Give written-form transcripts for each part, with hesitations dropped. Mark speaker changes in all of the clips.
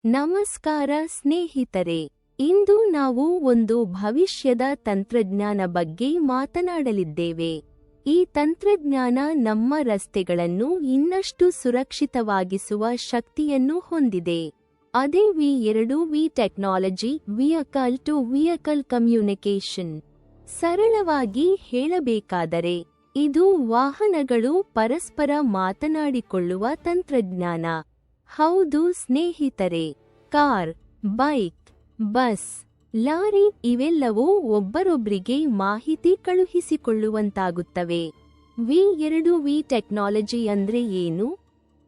Speaker 1: ನಮಸ್ಕಾರ ಸ್ನೇಹಿತರೆ, ಇಂದು ನಾವು ಒಂದು ಭವಿಷ್ಯದ ತಂತ್ರಜ್ಞಾನ ಬಗ್ಗೆ ಮಾತನಾಡಲಿದ್ದೇವೆ. ಈ ತಂತ್ರಜ್ಞಾನ ನಮ್ಮ ರಸ್ತೆಗಳನ್ನು ಇನ್ನಷ್ಟು ಸುರಕ್ಷಿತವಾಗಿಸುವ ಶಕ್ತಿಯನ್ನು ಹೊಂದಿದೆ. ಅದೇ V2V technology, vehicle to vehicle communication. ಸರಳವಾಗಿ ಹೇಳಬೇಕಾದರೆ, ಇದು ವಾಹನಗಳು ಪರಸ್ಪರ ಮಾತನಾಡಿಕೊಳ್ಳುವ ತಂತ್ರಜ್ಞಾನ. ಹೌದು ಸ್ನೇಹಿತರೆ, ಕಾರ್, ಬೈಕ್, ಬಸ್, ಲಾರಿ ಇವೆಲ್ಲವೂ ಒಬ್ಬರೊಬ್ಬರಿಗೆ ಮಾಹಿತಿ ಕಳುಹಿಸಿಕೊಳ್ಳುವಂತಾಗುತ್ತವೆ. V2V ಟೆಕ್ನಾಲಜಿ ಅಂದ್ರೆ ಏನು?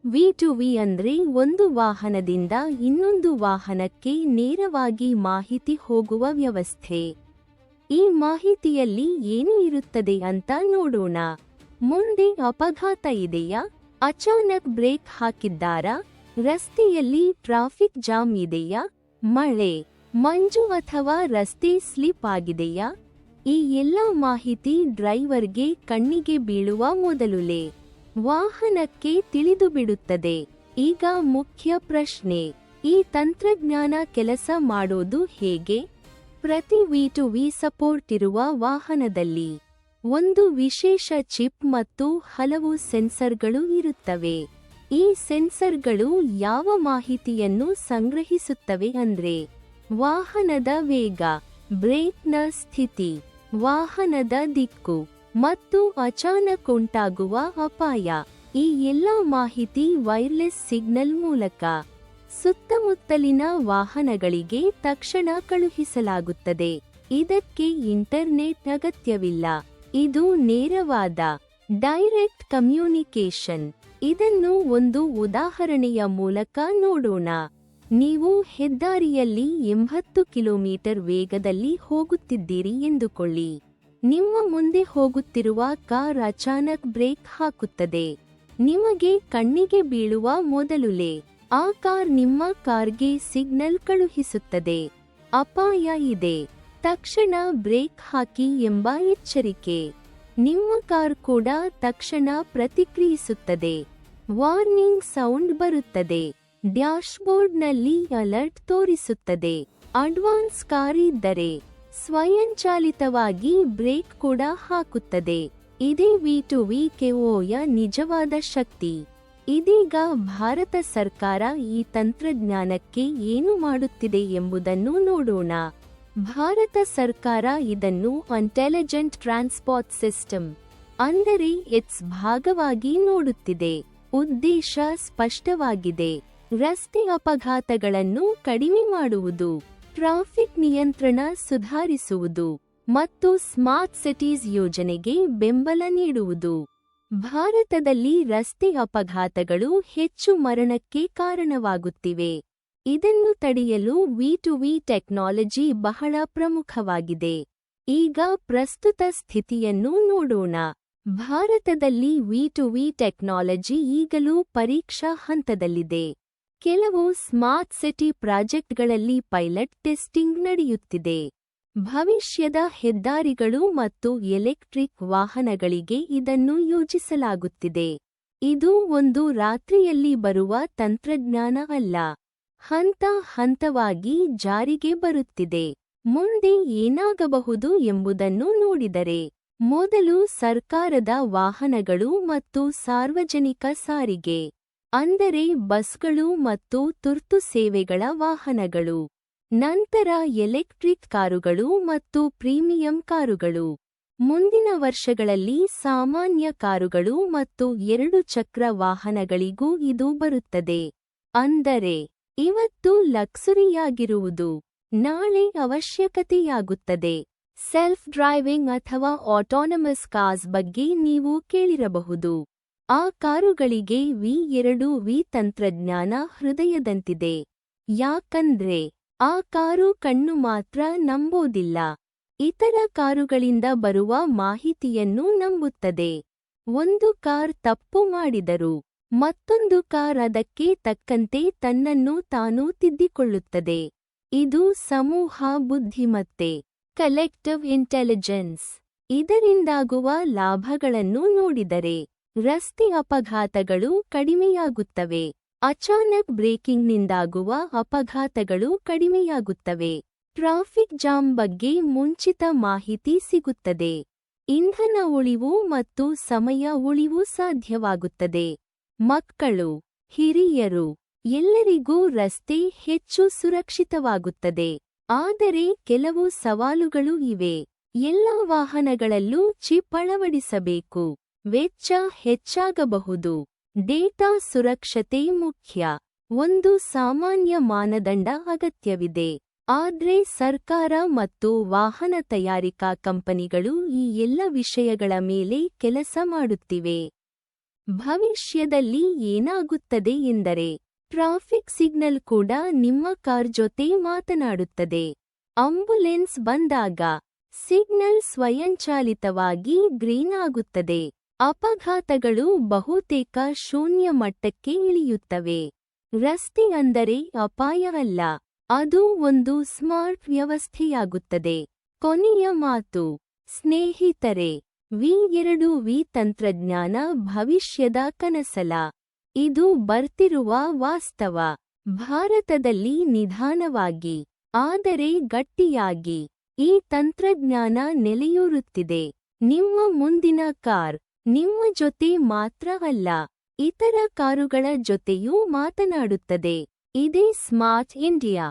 Speaker 1: V2V ಅಂದ್ರೆ ಒಂದು ವಾಹನದಿಂದ ಇನ್ನೊಂದು ವಾಹನಕ್ಕೆ ನೇರವಾಗಿ ಮಾಹಿತಿ ಹೋಗುವ ವ್ಯವಸ್ಥೆ. ಈ ಮಾಹಿತಿಯಲ್ಲಿ ಏನು ಇರುತ್ತದೆ ಅಂತ ನೋಡೋಣ. ಮುಂದೆ ಅಪಘಾತ ಇದೆಯಾ? ಅಚಾನಕ್ ಬ್ರೇಕ್ ಹಾಕಿದ್ದಾರಾ? ರಸ್ತೆಯಲ್ಲಿ ಟ್ರಾಫಿಕ್ ಜಾಮ್ ಇದೆಯಾ? ಮಳೆ, ಮಂಜು ಅಥವಾ ರಸ್ತೆ ಸ್ಲಿಪ್ ಆಗಿದೆಯಾ? ಈ ಎಲ್ಲ ಮಾಹಿತಿ ಡ್ರೈವರ್ಗೆ ಕಣ್ಣಿಗೆ ಬೀಳುವ ಮೊದಲೇ ವಾಹನಕ್ಕೆ ತಿಳಿದುಬಿಡುತ್ತದೆ. ಈಗ ಮುಖ್ಯ ಪ್ರಶ್ನೆ, ಈ ತಂತ್ರಜ್ಞಾನ ಕೆಲಸ ಮಾಡೋದು ಹೇಗೆ? ಪ್ರತಿ V2V ಸಪೋರ್ಟ್ ಇರುವ ವಾಹನದಲ್ಲಿ ಒಂದು ವಿಶೇಷ ಚಿಪ್ ಮತ್ತು ಹಲವು ಸೆನ್ಸರ್ಗಳು ಇರುತ್ತವೆ. ಈ ಸೆನ್ಸರ್ಗಳು ಯಾವ ಮಾಹಿತಿಯನ್ನು ಸಂಗ್ರಹಿಸುತ್ತವೆ ಅಂದ್ರೆ, ವಾಹನದ ವೇಗ, ಬ್ರೇಕ್ನ ಸ್ಥಿತಿ, ವಾಹನದ ದಿಕ್ಕು ಮತ್ತು ಅಚಾನಕ್ ಉಂಟಾಗುವ ಅಪಾಯ. ಈ ಎಲ್ಲ ಮಾಹಿತಿ ವೈರ್ಲೆಸ್ ಸಿಗ್ನಲ್ ಮೂಲಕ ಸುತ್ತಮುತ್ತಲಿನ ವಾಹನಗಳಿಗೆ ತಕ್ಷಣ ಕಳುಹಿಸಲಾಗುತ್ತದೆ. ಇದಕ್ಕೆ ಇಂಟರ್ನೆಟ್ ಅಗತ್ಯವಿಲ್ಲ. ಇದು ನೇರವಾದ ಡೈರೆಕ್ಟ್ ಕಮ್ಯುನಿಕೇಷನ್. ಇದನ್ನು ಒಂದು ಉದಾಹರಣೆಯ ಮೂಲಕ ನೋಡೋಣ. ನೀವು ಹೆದ್ದಾರಿಯಲ್ಲಿ 80 ಕಿಲೋಮೀಟರ್ ವೇಗದಲ್ಲಿ ಹೋಗುತ್ತಿದ್ದೀರಿ ಎಂದುಕೊಳ್ಳಿ. ನಿಮ್ಮ ಮುಂದೆ ಹೋಗುತ್ತಿರುವ ಕಾರ್ ಅಚಾನಕ್ ಬ್ರೇಕ್ ಹಾಕುತ್ತದೆ. ನಿಮಗೆ ಕಣ್ಣಿಗೆ ಬೀಳುವ ಮೊದಲೇ ಆ ಕಾರ್ ನಿಮ್ಮ ಕಾರ್ಗೆ ಸಿಗ್ನಲ್ ಕಳುಹಿಸುತ್ತದೆ, ಅಪಾಯ ಇದೆ, ತಕ್ಷಣ ಬ್ರೇಕ್ ಹಾಕಿ ಎಂಬ ಎಚ್ಚರಿಕೆ. ನಿಮ್ಮ ಕಾರ್ ಕೂಡ ತಕ್ಷಣ ಪ್ರತಿಕ್ರಿಯಿಸುತ್ತದೆ. ವಾರ್ನಿಂಗ್ ಸೌಂಡ್ ಬರುತ್ತದೆ. ಡ್ಯಾಶ್ಬೋರ್ಡ್ನಲ್ಲಿ ಅಲರ್ಟ್ ತೋರಿಸುತ್ತದೆ. ಅಡ್ವಾನ್ಸ್ ಕಾರ್ ಇದ್ದರೆ ಸ್ವಯಂಚಾಲಿತವಾಗಿ ಬ್ರೇಕ್ ಕೂಡ ಹಾಕುತ್ತದೆ. ಇದೇ V2V ಯ ನಿಜವಾದ ಶಕ್ತಿ. ಇದೀಗ ಭಾರತ ಸರ್ಕಾರ ಈ ತಂತ್ರಜ್ಞಾನಕ್ಕೆ ಏನು ಮಾಡುತ್ತಿದೆ ಎಂಬುದನ್ನು ನೋಡೋಣ. ಭಾರತ ಸರ್ಕಾರ ಇದನ್ನು ಇಂಟೆಲಿಜೆಂಟ್ ಟ್ರಾನ್ಸ್ಪೋರ್ಟ್ ಸಿಸ್ಟಮ್ ಅಂದರೆ ಇಟ್ಸ್ ಭಾಗವಾಗಿ ನೋಡುತ್ತಿದೆ. ಉದ್ದೇಶ ಸ್ಪಷ್ಟವಾಗಿದೆ: ರಸ್ತೆ ಅಪಘಾತಗಳನ್ನು ಕಡಿಮೆ ಮಾಡುವುದು, ಟ್ರಾಫಿಕ್ ನಿಯಂತ್ರಣ ಸುಧಾರಿಸುವುದು ಮತ್ತು ಸ್ಮಾರ್ಟ್ ಸಿಟೀಸ್ ಯೋಜನೆಗೆ ಬೆಂಬಲ ನೀಡುವುದು. ಭಾರತದಲ್ಲಿ ರಸ್ತೆ ಅಪಘಾತಗಳು ಹೆಚ್ಚು ಮರಣಕ್ಕೆ ಕಾರಣವಾಗುತ್ತಿವೆ. ಇದನ್ನು ತಡೆಯಲು V2V ಟೆಕ್ನಾಲಜಿ ಬಹಳ ಪ್ರಮುಖವಾಗಿದೆ. ಈಗ ಪ್ರಸ್ತುತ ಸ್ಥಿತಿಯನ್ನು ನೋಡೋಣ. ಭಾರತದಲ್ಲಿ V2V ಟೆಕ್ನಾಲಜಿ ಈಗಲೂ ಪರೀಕ್ಷಾ ಹಂತದಲ್ಲಿದೆ. ಕೆಲವು ಸ್ಮಾರ್ಟ್ ಸಿಟಿ ಪ್ರಾಜೆಕ್ಟ್ಗಳಲ್ಲಿ ಪೈಲಟ್ ಟೆಸ್ಟಿಂಗ್ ನಡೆಯುತ್ತಿದೆ. ಭವಿಷ್ಯದ ಹೆದ್ದಾರಿಗಳು ಮತ್ತು ಎಲೆಕ್ಟ್ರಿಕ್ ವಾಹನಗಳಿಗೆ ಇದನ್ನು ಯೋಜಿಸಲಾಗುತ್ತಿದೆ. ಇದು ಒಂದು ರಾತ್ರಿಯಲ್ಲಿ ಬರುವ ತಂತ್ರಜ್ಞಾನ ಅಲ್ಲ, ಹಂತ ಹಂತವಾಗಿ ಜಾರಿಗೆ ಬರುತ್ತಿದೆ. ಮುಂದೆ ಏನಾಗಬಹುದು ಎಂಬುದನ್ನು ನೋಡಿದರೆ, ಮೊದಲು ಸರ್ಕಾರದ ವಾಹನಗಳು ಮತ್ತು ಸಾರ್ವಜನಿಕ ಸಾರಿಗೆ ಅಂದರೆ ಬಸ್ಗಳು ಮತ್ತು ತುರ್ತು ಸೇವೆಗಳ ವಾಹನಗಳು. ನಂತರ ಎಲೆಕ್ಟ್ರಿಕ್ ಕಾರುಗಳು ಮತ್ತು ಪ್ರೀಮಿಯಂ ಕಾರುಗಳು. ಮುಂದಿನ ವರ್ಷಗಳಲ್ಲಿ ಸಾಮಾನ್ಯ ಕಾರುಗಳು ಮತ್ತು 2 ಚಕ್ರ ವಾಹನಗಳಿಗೂ ಇದು ಬರುತ್ತದೆ. ಅಂದರೆ ಇವತ್ತು ಲಕ್ಸುರಿಯಾಗಿರುವುದು ನಾಳೆ ಅವಶ್ಯಕತೆಯಾಗುತ್ತದೆ. ಸೆಲ್ಫ್ ಡ್ರೈವಿಂಗ್ ಅಥವಾ ಆಟೋನಮಸ್ ಕಾರ್ಸ್ ಬಗ್ಗೆ ನೀವು ಕೇಳಿರಬಹುದು. ಆ ಕಾರುಗಳಿಗೆ V2V ತಂತ್ರಜ್ಞಾನ ಹೃದಯದಂತಿದೆ. ಯಾಕಂದ್ರೆ ಆ ಕಾರು ಕಣ್ಣು ಮಾತ್ರ ನಂಬೋದಿಲ್ಲ, ಇತರ ಕಾರುಗಳಿಂದ ಬರುವ ಮಾಹಿತಿಯನ್ನು ನಂಬುತ್ತದೆ. ಒಂದು ಕಾರ್ ತಪ್ಪು ಮಾಡಿದರೂ ಮತ್ತೊಂದು ಕಾರ್ ಅದಕ್ಕೆ ತಕ್ಕಂತೆ ತನ್ನನ್ನು ತಾನು ತಿದ್ದಿಕೊಳ್ಳುತ್ತದೆ. ಇದು ಸಮೂಹ ಬುದ್ಧಿಮತ್ತೆ, ಕಲೆಕ್ಟಿವ್ ಇಂಟೆಲಿಜೆನ್ಸ್. ಇದರಿಂದಾಗುವ ಲಾಭಗಳನ್ನು ನೋಡಿದರೆ ರಸ್ತೆ ಅಪಘಾತಗಳು ಕಡಿಮೆಯಾಗುತ್ತವೆ. ಅಚಾನಕ್ ಬ್ರೇಕಿಂಗ್ನಿಂದಾಗುವ ಅಪಘಾತಗಳು ಕಡಿಮೆಯಾಗುತ್ತವೆ. ಟ್ರಾಫಿಕ್ ಜಾಮ್ ಬಗ್ಗೆ ಮುಂಚಿತ ಮಾಹಿತಿ ಸಿಗುತ್ತದೆ. ಇಂಧನ ಉಳಿವು ಮತ್ತು ಸಮಯ ಉಳಿವು ಸಾಧ್ಯವಾಗುತ್ತದೆ. ಮಕ್ಕಳು, ಹಿರಿಯರು ಎಲ್ಲರಿಗೂ ರಸ್ತೆ ಹೆಚ್ಚು ಸುರಕ್ಷಿತವಾಗುತ್ತದೆ. ಆದರೆ ಕೆಲವು ಸವಾಲುಗಳು ಇವೆ. ಎಲ್ಲ ವಾಹನಗಳಲ್ಲೂ ಚಿಪ್ ಅಳವಡಿಸಬೇಕು. ವೆಚ್ಚ ಹೆಚ್ಚಾಗಬಹುದು. ಡೇಟಾ ಸುರಕ್ಷತೆ ಮುಖ್ಯ. ಒಂದು ಸಾಮಾನ್ಯ ಮಾನದಂಡ ಅಗತ್ಯವಿದೆ. ಆದ್ರೆ ಸರ್ಕಾರ ಮತ್ತು ವಾಹನ ತಯಾರಿಕಾ ಕಂಪನಿಗಳು ಈ ಎಲ್ಲ ವಿಷಯಗಳ ಮೇಲೆ ಕೆಲಸ ಮಾಡುತ್ತಿವೆ. ಭವಿಷ್ಯದಲ್ಲಿ ಏನಾಗುತ್ತದೆ ಎಂದರೆ, ಟ್ರಾಫಿಕ್ ಸಿಗ್ನಲ್ ಕೂಡ ನಿಮ್ಮ ಕಾರ್ ಜೊತೆ ಮಾತನಾಡುತ್ತದೆ. ಆಂಬ್ಯುಲೆನ್ಸ್ ಬಂದಾಗ ಸಿಗ್ನಲ್ ಸ್ವಯಂಚಾಲಿತವಾಗಿ ಗ್ರೀನ್ ಆಗುತ್ತದೆ. ಅಪಘಾತಗಳು ಬಹುತೇಕ ಶೂನ್ಯ ಮಟ್ಟಕ್ಕೆ ಇಳಿಯುತ್ತವೆ. ರಸ್ತೆ ಅಂದರೆ ಅಪಾಯ ಅಲ್ಲ, ಅದು ಒಂದು ಸ್ಮಾರ್ಟ್ ವ್ಯವಸ್ಥೆಯಾಗುತ್ತದೆ. ಕೊನೆಯ ಮಾತು, ಸ್ನೇಹಿತರೆ, V2V ತಂತ್ರಜ್ಞಾನ ಭವಿಷ್ಯದ ಕನಸಲ್ಲ, ಇದು ಬರ್ತಿರುವ ವಾಸ್ತವ. ಭಾರತದಲ್ಲಿ ನಿಧಾನವಾಗಿ ಆದರೆ ಗಟ್ಟಿಯಾಗಿ ಈ ತಂತ್ರಜ್ಞಾನ ನೆಲೆಯೂರುತ್ತಿದೆ. ನಿಮ್ಮ ಮುಂದಿನ ಕಾರ್ ನಿಮ್ಮ ಜೊತೆ ಮಾತ್ರ ಅಲ್ಲ, ಇತರ ಕಾರುಗಳ ಜೊತೆಯೂ ಮಾತನಾಡುತ್ತದೆ. ಇದೇ ಸ್ಮಾರ್ಟ್ ಇಂಡಿಯಾ.